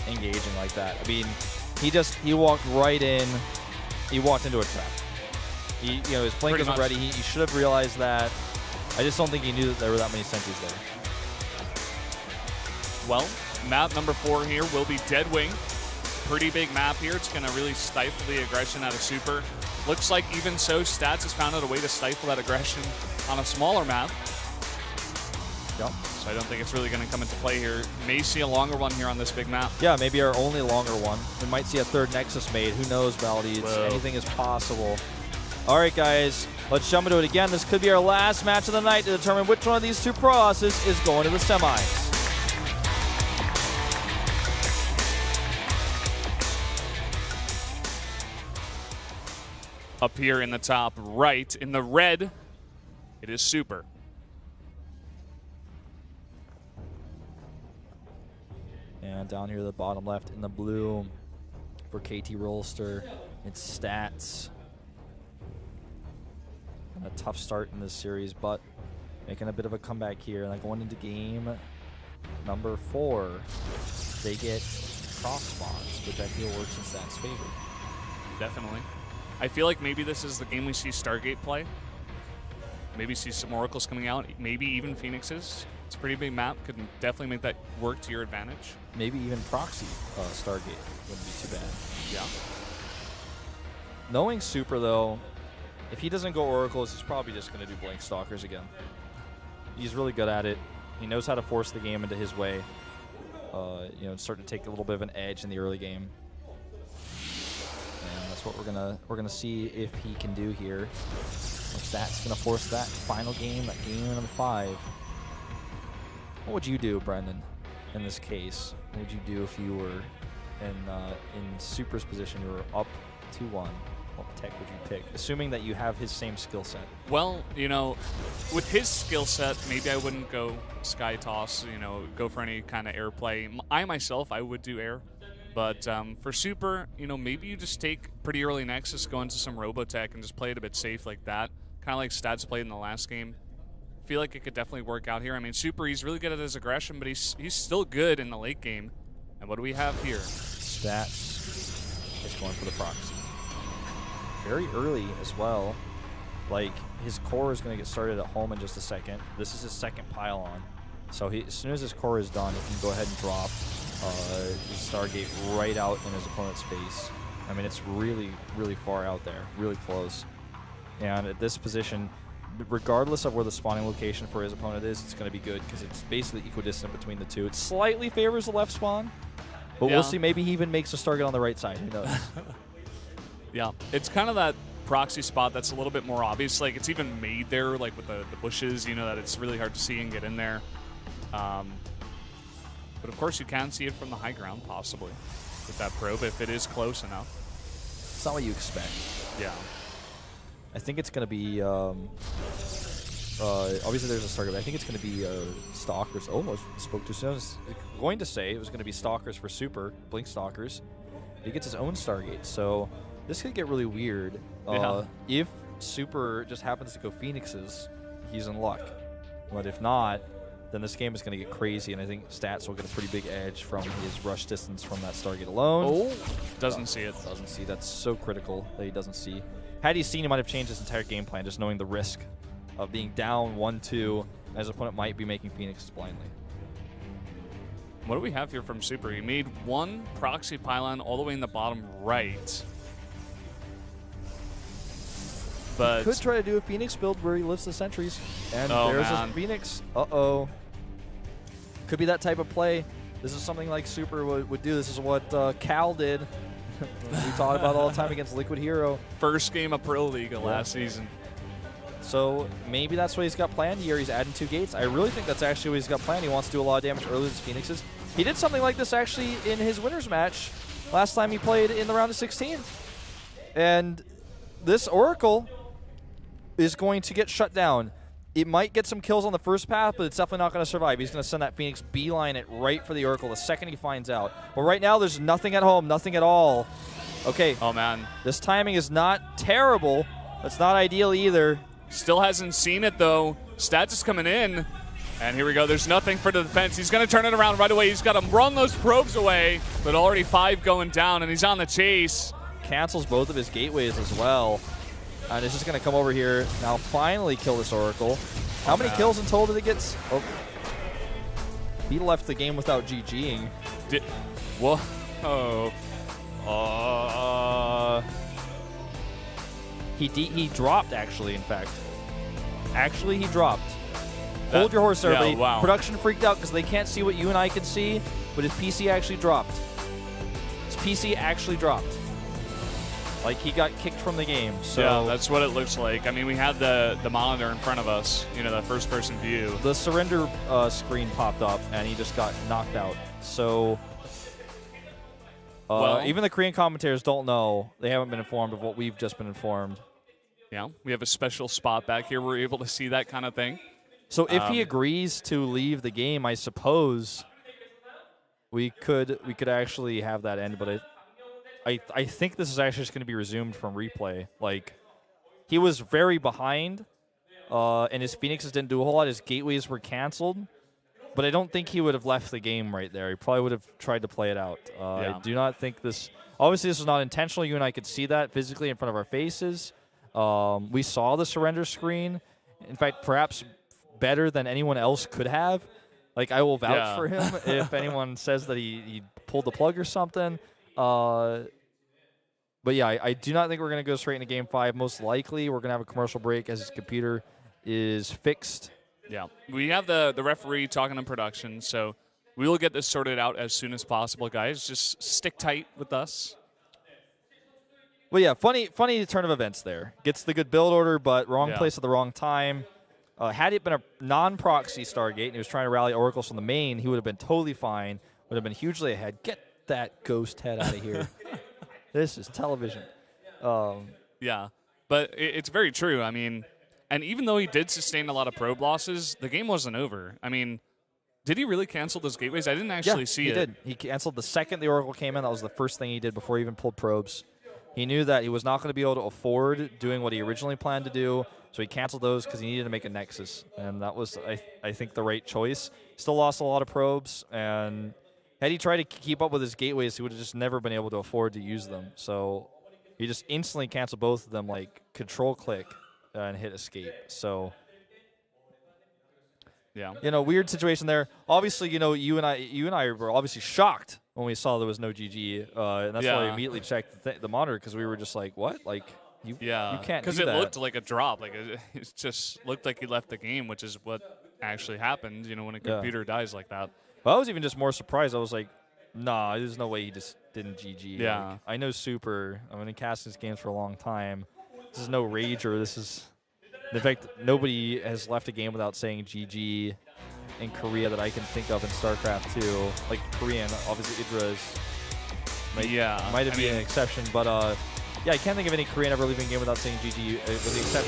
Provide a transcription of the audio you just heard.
engaging like that. I mean, he walked right in. He walked into a trap. His blink isn't ready. He should have realized that. I just don't think he knew that there were that many sentries there. Well, map number 4 here will be Deadwing. Pretty big map here. It's going to really stifle the aggression out of Super. Looks like even so, Stats has found out a way to stifle that aggression on a smaller map. Yep. So I don't think it's really going to come into play here. May see a longer one here on this big map. Yeah, maybe our only longer one. We might see a third Nexus made. Who knows, Valdi? Anything is possible. All right, guys, let's jump into it again. This could be our last match of the night to determine which one of these two Proasses is going to the semis. Up here in the top right, in the red, it is Super. And down here, the bottom left in the blue for KT Rolster, it's Stats. And a tough start in this series, but making a bit of a comeback here. And going into game number 4, they get cross spawns, which I feel works in Stats' favor. Definitely. I feel like maybe this is the game we see Stargate play. Maybe see some Oracles coming out, maybe even Phoenixes. It's a pretty big map. Could definitely make that work to your advantage. Maybe even proxy Stargate wouldn't be too bad. Yeah. Knowing Super, though, if he doesn't go Oracles, he's probably just going to do Blank Stalkers again. He's really good at it. He knows how to force the game into his way. Starting to take a little bit of an edge in the early game. And that's what we're gonna see if he can do here. If that's gonna force that final game, that game number 5. What would you do, Brendan, in this case? What would you do if you were in Super's position? You were up 2-1. What tech would you pick, assuming that you have his same skill set? Well, with his skill set, maybe I wouldn't go Sky Toss, go for any kind of air play. I would do air. But for Super, maybe you just take pretty early Nexus, go into some Robotech, and just play it a bit safe like that. Kind of like Stats played in the last game. Feel like it could definitely work out here. I mean, Super, he's really good at his aggression, but he's still good in the late game. And what do we have here? Stats is going for the proxy. Very early as well. Like, his core is going to get started at home in just a second. This is his second pylon. So as soon as his core is done, he can go ahead and drop Stargate right out in his opponent's face. I mean, it's really, really far out there, really close. And at this position, regardless of where the spawning location for his opponent is, it's going to be good because it's basically equidistant between the two. It slightly favors the left spawn, but we'll see. Maybe he even makes a Stargate on the right side. Who knows? Yeah, it's kind of that proxy spot that's a little bit more obvious. Like, it's even made there, like with the bushes, that it's really hard to see and get in there. But of course, you can see it from the high ground, possibly, with that probe, if it is close enough. It's not what you expect. Yeah. I think it's going to be, obviously there's a Stargate, but I think it's going to be Stalkers. Oh, I spoke too soon. I was going to say it was going to be Stalkers for Super, Blink Stalkers. He gets his own Stargate, so this could get really weird. If Super just happens to go Phoenixes, he's in luck. But if not, then this game is going to get crazy, and I think Stats will get a pretty big edge from his rush distance from that Stargate alone. Oh, doesn't see it. Doesn't see. That's so critical that he doesn't see. Had he seen, he might have changed his entire game plan, just knowing the risk of being down 1-2, as his opponent might be making Phoenixes blindly. What do we have here from Super? He made one proxy pylon all the way in the bottom right. But he could try to do a Phoenix build where he lifts the sentries. And there's his Phoenix. Uh-oh. Could be that type of play. This is something like Super would do. This is what Cal did. We talk about all the time against Liquid Hero. First game of Pro League last season. So maybe that's what he's got planned here. He's adding 2 gates. I really think that's actually what he's got planned. He wants to do a lot of damage early with his Phoenixes. He did something like this actually in his winners match last time he played in the round of 16. And this Oracle is going to get shut down. It might get some kills on the first path, but it's definitely not going to survive. He's going to send that Phoenix beeline it right for the Oracle the second he finds out. Well, right now there's nothing at home, nothing at all. Okay. Oh, man. This timing is not terrible. It's not ideal either. Still hasn't seen it, though. Stats is coming in. And here we go. There's nothing for the defense. He's going to turn it around right away. He's got to run those probes away, but already 5 going down, and he's on the chase. Cancels both of his gateways as well. And it's just going to come over here now, finally kill this Oracle. How many kills in total did it get? Oh. He left the game without GGing. Whoa. He dropped, actually, in fact. Actually, he dropped. Hold your horse, everybody. Yeah, wow. Production freaked out because they can't see what you and I can see, but his PC actually dropped. His PC actually dropped. Like, he got kicked from the game. So yeah, that's what it looks like. I mean, we had the monitor in front of us, you know, the first-person view. The surrender screen popped up, and he just got knocked out. So well, even the Korean commentators don't know. They haven't been informed of what we've just been informed. Yeah, we have a special spot back here. We're able to see that kind of thing. So if he agrees to leave the game, I suppose we could actually have that end. But I think this is actually just going to be resumed from replay. Like, he was very behind, and his Phoenixes didn't do a whole lot. His gateways were canceled, but I don't think he would have left the game right there. He probably would have tried to play it out. Yeah. I do not think this. Obviously, this was not intentional. You and I could see that physically in front of our faces. We saw the surrender screen. In fact, perhaps better than anyone else could have. Like, I will vouch for him if anyone says that he pulled the plug or something. But yeah, I do not think we're going to go straight into Game 5. Most likely, we're going to have a commercial break as his computer is fixed. Yeah, we have the referee talking in production, so we will get this sorted out as soon as possible, guys. Just stick tight with us. Well, yeah, funny turn of events there. Gets the good build order, but wrong place at the wrong time. Had it been a non-proxy Stargate and he was trying to rally Oracles from the main, he would have been totally fine. Would have been hugely ahead. Get that ghost head out of here. This is television. Yeah, but it's very true. I mean, and even though he did sustain a lot of probe losses, the game wasn't over. I mean, did he really cancel those gateways? I didn't actually see it. He did. He canceled the second the Oracle came in. That was the first thing he did before he even pulled probes. He knew that he was not going to be able to afford doing what he originally planned to do, so he canceled those because he needed to make a Nexus. And that was, I think, the right choice. Still lost a lot of probes, and had he tried to keep up with his gateways, he would have just never been able to afford to use them. So he just instantly canceled both of them, like control-click, and hit escape. So, yeah, you know, weird situation there. Obviously, you know, you and I were obviously shocked when we saw there was no GG, and that's why we immediately checked the monitor, because we were just like, what? Like, you can't do that. Because it looked like a drop. Like, it just looked like he left the game, which is what actually happened, you know, when a computer dies like that. Well, I was even just more surprised. I was like, nah, there's no way he just didn't GG. Yeah. Like, I know Super. I've been casting his games for a long time. This is no rager. This is, in fact, nobody has left a game without saying GG in Korea that I can think of in StarCraft 2. Like, Korean, obviously Idra's might have been an exception, but yeah, I can't think of any Korean ever leaving a game without saying GG, with the exception